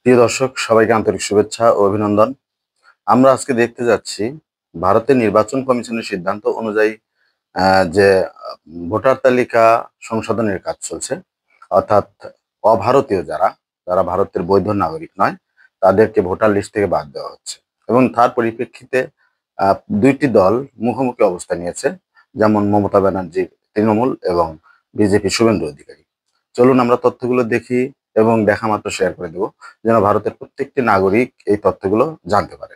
প্রিয় দর্শক, সবাইকে আন্তরিক শুভেচ্ছা ও অভিনন্দন। আমরা আজকে দেখতে যাচ্ছি ভারতের নির্বাচন কমিশনের সিদ্ধান্ত অনুযায়ী যে ভোটার তালিকা সংশোধনের কাজ চলছে, অর্থাৎ অভারতীয় যারা ভারতের বৈধ নাগরিক নয় তাদেরকে ভোটার লিস্ট থেকে বাদ দেওয়া হচ্ছে। এবং তার পরিপ্রেক্ষিতে দুইটি দল মুখোমুখি অবস্থা নিয়েছে, যেমন মমতা ব্যানার্জি তৃণমূল এবং বিজেপি শুভেন্দু অধিকারী। চলুন আমরা তথ্যগুলো দেখি এবং দেখা মাত্র শেয়ার করে দেব, যেন ভারতের প্রত্যেকটি নাগরিক এই তথ্যগুলো জানতে পারে।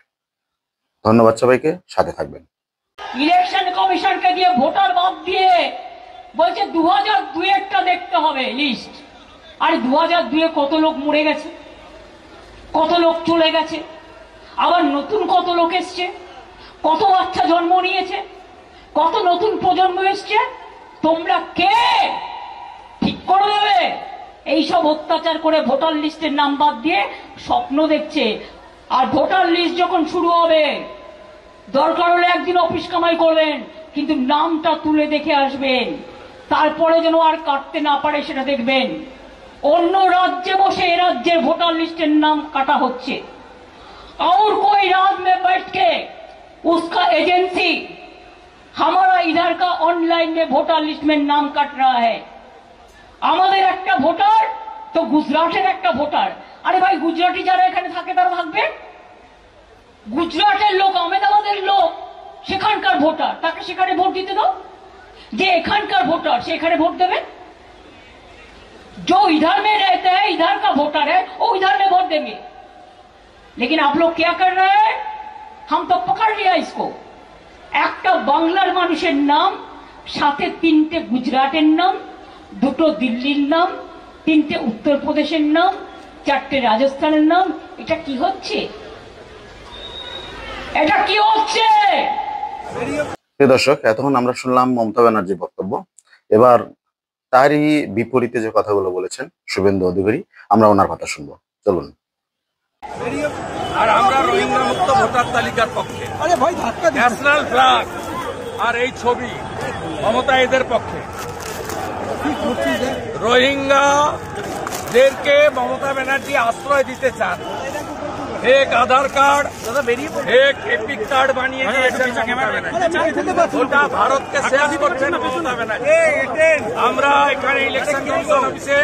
ধন্যবাদ সবাইকে, সাথে থাকবেন। ইলেকশন কমিশনকে দিয়ে ভোটার বাদ দিয়ে বলছে 2002-টা দেখতে হবে লিস্ট। আর 2002-এ কত লোক মরে গেছে, কত লোক চলে গেছে, আবার নতুন কত লোক এসছে, কত বাচ্চা জন্ম নিয়েছে, কত নতুন প্রজন্ম এসছে। তোমরা কে ঠিক করে দেবে? এইসব অত্যাচার করে ভোটার লিস্টের নাম বাদ দিয়ে স্বপ্ন দেখছে। আর ভোটার লিস্ট যখন শুরু হবে, দরকার হলে একদিন অফিস কামাই করবেন, কিন্তু নামটা তুলে দেখে আসবেন। তারপরে যেন আর কাটতে না পারে সেটা দেখবেন। অন্য রাজ্যে বসে এ রাজ্যের ভোটার লিস্টের নাম কাটা হচ্ছে। और कोई राज्य में बैठ के उसका एजेंसी हमारा इधर का ऑनलाइन में वोटर लिस्ट में नाम काट रहा है। আমাদের একটা ভোটার তো গুজরাটের একটা ভোটার। আরে ভাই, গুজরাটি যারা এখানে থাকে তারা থাকবে, গুজরাটের লোক, আহমেদাবাদের লোক সেখানকার ভোটার, তাকে সেখানে ভোট দিতে দাও। যে এখানকার ভোটার সে এখানে ভোট দেবে। जो इधर में रहते हैं, इधर का वोटर है, वो इधर में वोट देंगे। लेकिन आप लोग क्या कर रहे हैं? हम तो पकड़ लिया इसको। একটা বাংলার মানুষের নাম, সাথে 3টে গুজরাটের নাম, 2টো দিল্লির নাম, 3টে উত্তরপ্রদেশের নাম, 4টে রাজস্থানের নাম। এটা কি হচ্ছে? এটা কি হচ্ছে? প্রিয় দর্শক, এতক্ষণ আমরা শুনলাম মমতা ব্যানার্জির বক্তব্য। এবার তারই বিপরীতে যে কথাগুলো বলেছেন শুভেন্দু অধিকারী, আমরা ওনার কথা শুনবো। চলুন। আর আমরা রোহিঙ্গা মুক্ত ভোটার তালিকার পক্ষে। ন্যাশনাল ফ্ল্যাগ আর এই ছবি মমতা এদের পক্ষে। রোহিঙ্গাদেরকে মমতা ব্যানার্জি আশ্রয় দিতে চান। এক আধার কার্ড, এক এপিক কার্ড বানিয়ে দিয়েছেন মমতা ব্যানার্জি। ওটা ভারতকে শেষ করছেন মমতা ব্যানার্জি। আমরা এখানে ইলেকশন কমিশন অফিসে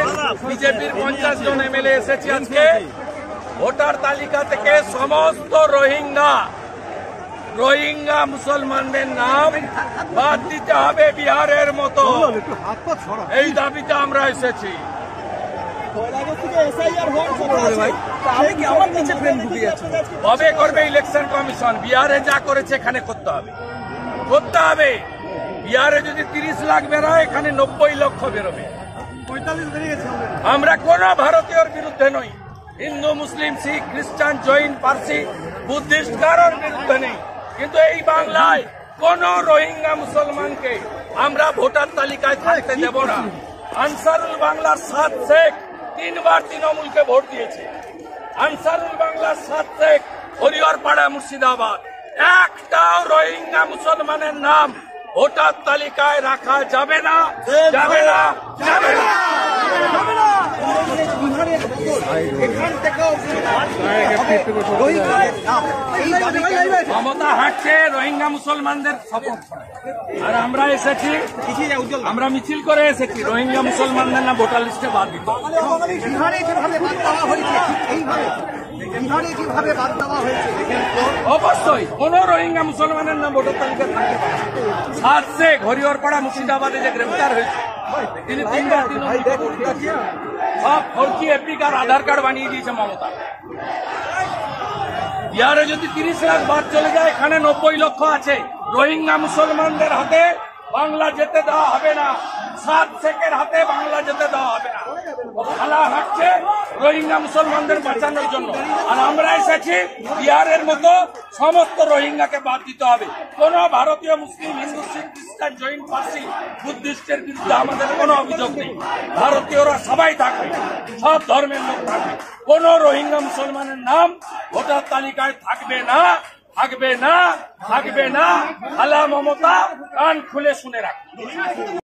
বিজেপির 50 জন এমএলএ এসেছি আজকে। ভোটার তালিকা থেকে সমস্ত রোহিঙ্গা মুসলমানদের নাম বাদ দিতে হবে বিহারের মতো, এই দাবিতে আমরা এসেছি। কবে করবে ইলেকশন কমিশন? বিহারে যা করেছে এখানে করতে হবে। বিহারে যদি 30 লাখ বেরোয়, এখানে 90 লক্ষ বেরোবে। আমরা কোন ভারতীয়র বিরুদ্ধে নই। হিন্দু, মুসলিম, শিখ, খ্রিস্টান, জৈন, পার্সি, বুদ্ধিস্ট কারোর বিরুদ্ধে নেই। কিন্তু এই বাংলায় কোন রোহিঙ্গা মুসলমানকে আমরা ভোটার তালিকায় থাকতে দেব না। আনসারুল বাংলার 7 শেখ 3 বার তৃণমূলকে ভোট দিয়েছে। আনসারুল বাংলার 7 শেখ হরিহরপাড়া, মুর্শিদাবাদ। একটাও রোহিঙ্গা মুসলমানের নাম ভোটার তালিকায় রাখা যাবে না। মমতা হাঁটছে রোহিঙ্গা মুসলমানদের সাপোর্ট করে, আর আমরা এসেছি, আমরা মিছিল করে এসেছি রোহিঙ্গা মুসলমানদের না ভোটার লিস্টে বাদ দিতে। অবশ্যই কোন রোহিঙ্গা মুসলমানের নাম ভোটার তালিকায় থাকতে পারে। 7 শেখ হরিহরপাড়া, মুর্শিদাবাদে যে গ্রেফতার হয়েছে, তিনি 3 বার সব ফর্জি এপিক আর আধার কার্ড বানিয়ে দিয়েছে মমতা। বিহারে যদি 30 লাখ বাদ চলে যায়, এখানে 90 লক্ষ আছে। রোহিঙ্গা মুসলমানদের হাতে বাংলা যেতে দেওয়া হবে না। 7 শেখের হাতে বাংলা যেতে দেওয়া হবে না। খেলা হাঁটছে রোহিঙ্গা মুসলমানদের বাঁচানোর জন্য, আর আমরা এসেছি বিহারের মতো সমস্ত রোহিঙ্গাকে বাদ দিতে হবে। কোন ভারতীয়, মুসলিম, হিন্দু, শিখ, খ্রিস্টান, জৈন, পার্সি, বুদ্ধিস্টের বিরুদ্ধে আমাদের কোনো অভিযোগ নেই। ভারতীয়রা সবাই থাকবে, সব ধর্মের লোক থাকবে। কোন রোহিঙ্গা মুসলমানের নাম ভোটার তালিকায় থাকবে না। আলা মমতা, কান খুলে শুনে রাখবে।